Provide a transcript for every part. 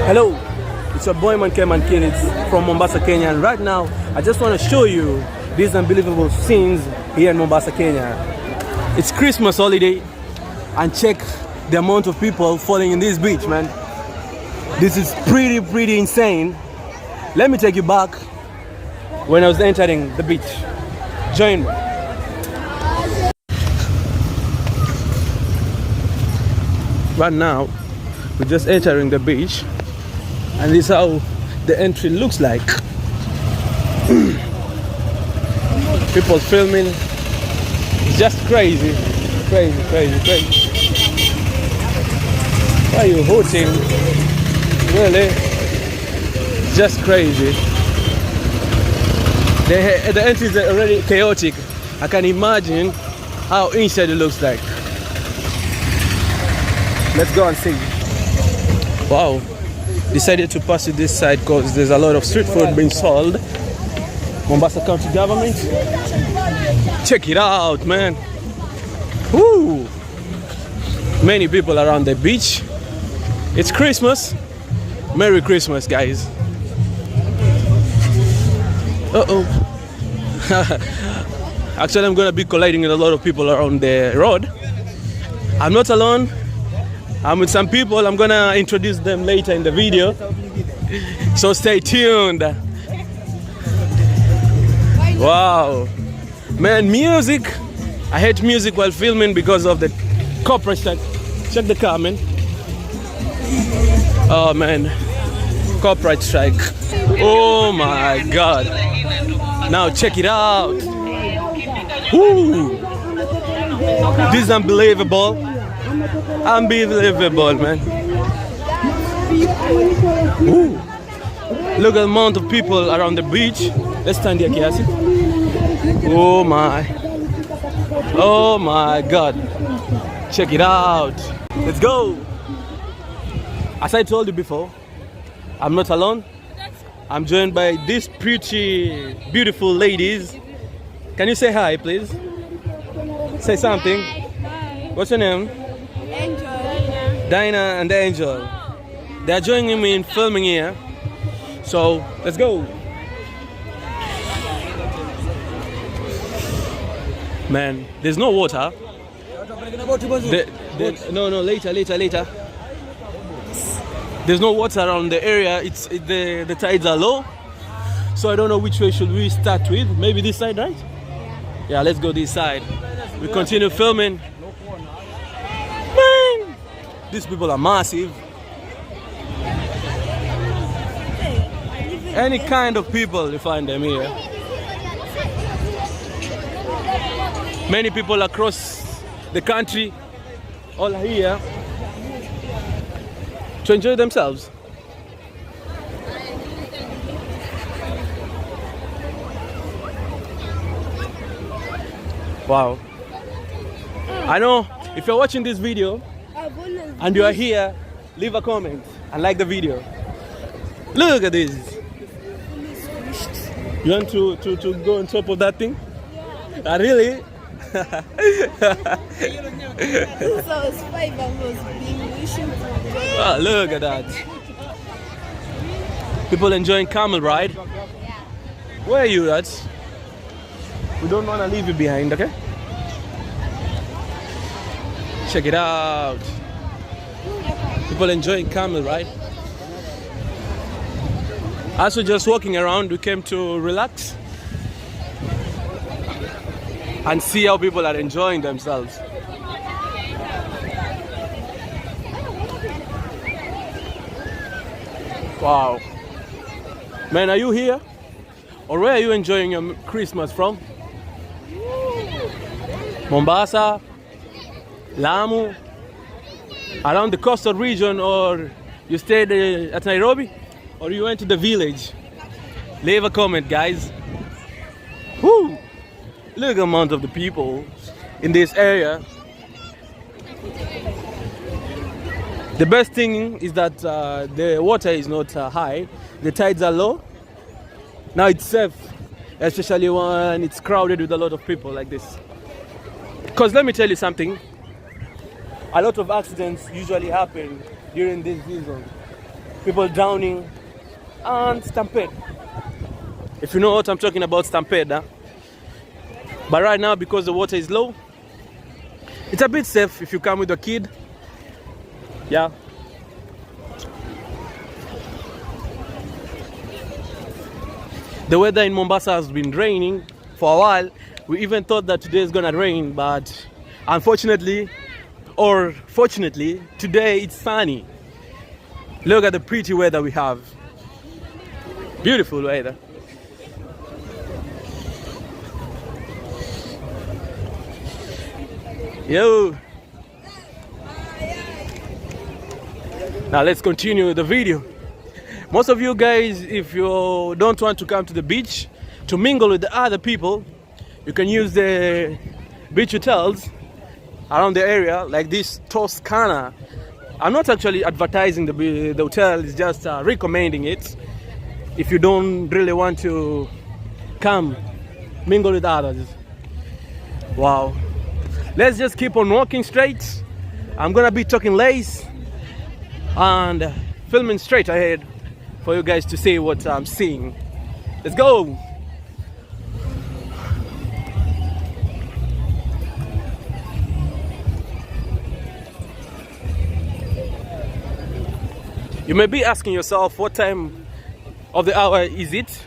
Hello, it's your boy Man Kids from Mombasa, Kenya, and right now I just want to show you these unbelievable scenes here in Mombasa, Kenya. It's Christmas holiday and check the amount of people falling in this beach, man. This is pretty insane. Let me take you back when I was entering the beach. Join me. Right now, we're just entering the beach, and this is how the entry looks like. People filming. It's just crazy. Crazy. Why are you hooting? Really? Just crazy. The entry is already chaotic. I can imagine how inside it looks like. Let's go and see. Wow. Decided to pass to this side because there's a lot of street food being sold. Mombasa County government. Check it out, man. Woo! Many people around the beach. It's Christmas. Merry Christmas, guys. Actually, I'm gonna be colliding with a lot of people around the road. I'm not alone. I'm with some people. I'm gonna introduce them later in the video. So stay tuned. Wow. Man, music. I hate music while filming because of the corporate strike. Check the car, man. Oh man, corporate strike. Oh my God. Now check it out. Woo. This is unbelievable. Unbelievable, man. Woo. Look at the amount of people around the beach. Let's stand here, Kiasi. Oh my God. Check it out. Let's go. As I told you before, I'm not alone. I'm joined by these pretty, beautiful ladies. Can you say hi, please? Say something. Hi. What's your name? Angel. Dinah and Angel. They're joining me in filming here. So, let's go. Man, there's no water. No, later. There's no water around the area. The tides are low. So I don't know which way should we start with. Maybe this side, right? Yeah, let's go this side. We continue filming. Man, these people are massive. Any kind of people, you find them here. Many people across the country, all here to enjoy themselves. Wow. I know if you're watching this video and you are here, leave a comment and like the video. Look at this. You want to go on top of that thing? Really? Oh, look at that. People enjoying camel ride. Where are you at? We don't want to leave you behind, okay? Check it out. People enjoying camel ride. As we're just walking around, we came to relax and see how people are enjoying themselves. Wow. Man, are you here? Or where are you enjoying your Christmas from? Mombasa, Lamu, around the coastal region, or you stayed at Nairobi, or you went to the village? Leave a comment, guys. Woo! Look at the amount of the people in this area. The best thing is that the water is not high, the tides are low. Now it's safe, especially when it's crowded with a lot of people like this. Because let me tell you something, a lot of accidents usually happen during this season. people drowning, and stampede. If you know what I'm talking about, stampede. Huh? But right now, because the water is low, it's a bit safe if you come with a kid. Yeah. The weather in Mombasa has been raining for a while. We even thought that today is gonna rain, but unfortunately, or fortunately, today it's sunny. Look at the pretty weather we have. Beautiful weather. Yo. Now let's continue the video. Most of you guys, if you don't want to come to the beach to mingle with the other people, you can use the beach hotels around the area, like this Toscana. I'm not actually advertising the hotel, it's just recommending it. If you don't really want to come mingle with others. Wow. Let's just keep on walking straight. I'm gonna be talking less and filming straight ahead for you guys to see what I'm seeing. Let's go. You may be asking yourself, what time of the hour is it?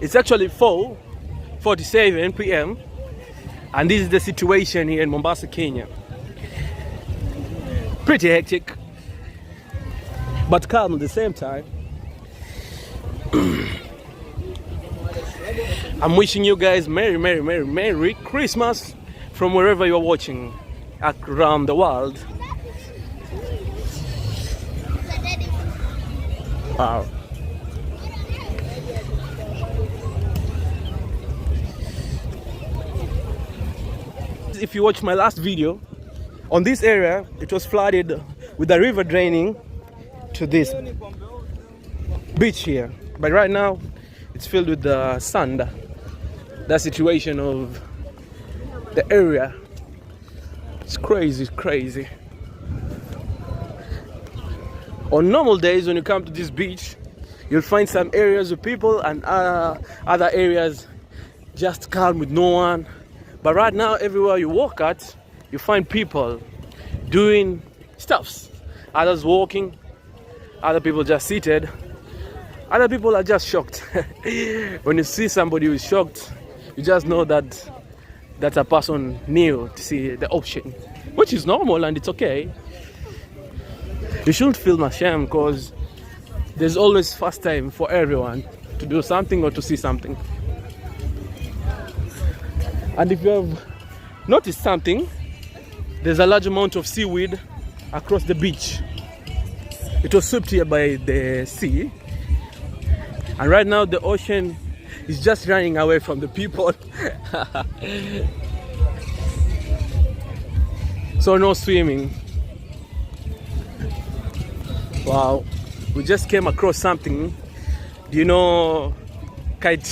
It's actually 4:47 p.m. and this is the situation here in Mombasa, Kenya. Pretty hectic, but calm at the same time. I'm wishing you guys Merry Christmas from wherever you're watching around the world. Wow. If you watch my last video, on this area it was flooded with the river draining to this beach here, but right now it's filled with the sand. The situation of the area, it's crazy. On normal days, when you come to this beach, you'll find some areas with people and other areas just calm with no one. But right now, everywhere you walk at, you find people doing stuffs. Others walking, other people just seated, other people are just shocked. When you see somebody who is shocked, you just know that that's a person new to see the ocean, which is normal and it's okay. You shouldn't feel ashamed, because there's always first time for everyone to do something or to see something. And if you have noticed something, there's a large amount of seaweed across the beach. It was swept here by the sea, and right now the ocean is just running away from the people. So no swimming. Wow, we just came across something. Do you know kite?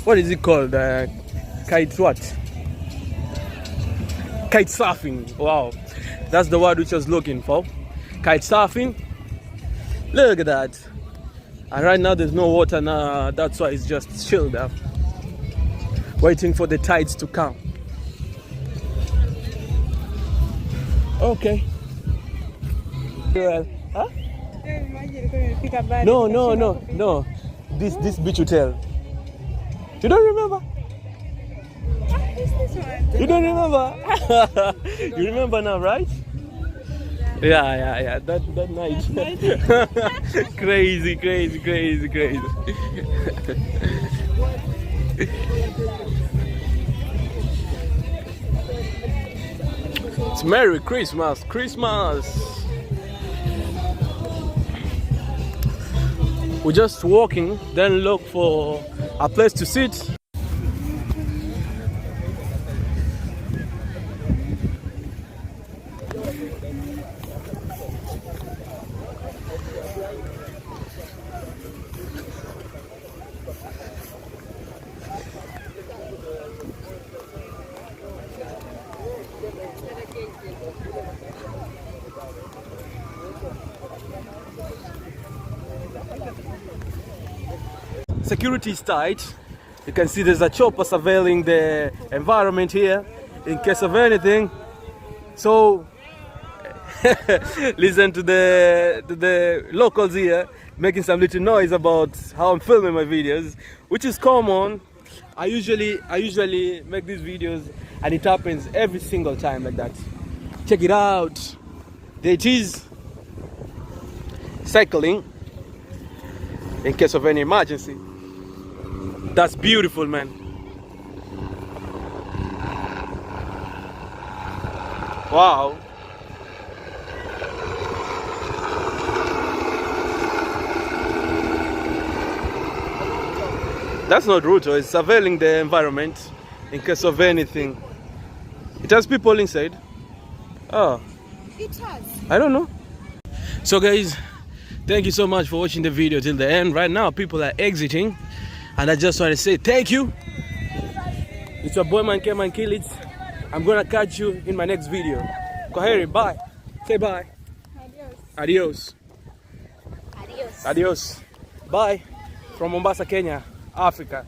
What is it called? Kite what? Kite surfing. Wow, that's the word which I was looking for. Kite surfing. Look at that. And right now there's no water now. That's why it's just chilled up, waiting for the tides to come. Okay. Well, huh? No. This beach hotel. You don't remember? This one. You don't remember? You remember now, right? Yeah. That night. Crazy. It's Merry Christmas. We're just walking, then look for a place to sit. security is tight. You can see there's a chopper surveilling the environment here in case of anything. So listen to the locals here making some little noise about how I'm filming my videos, which is common. I usually make these videos and it happens every single time like that. Check it out. There it is. Cycling in case of any emergency. That's beautiful, man. Wow. That's not Ruto, it's surveilling the environment in case of anything. It has people inside. Oh. It has. I don't know. So guys, thank you so much for watching the video till the end. Right now people are exiting and I just want to say thank you. It's your boy Man Came and Kill It. I'm gonna catch you in my next video. Kwaheri, bye. Say bye. Adios. Adios. Adios. Adios. Bye. From Mombasa, Kenya, Africa.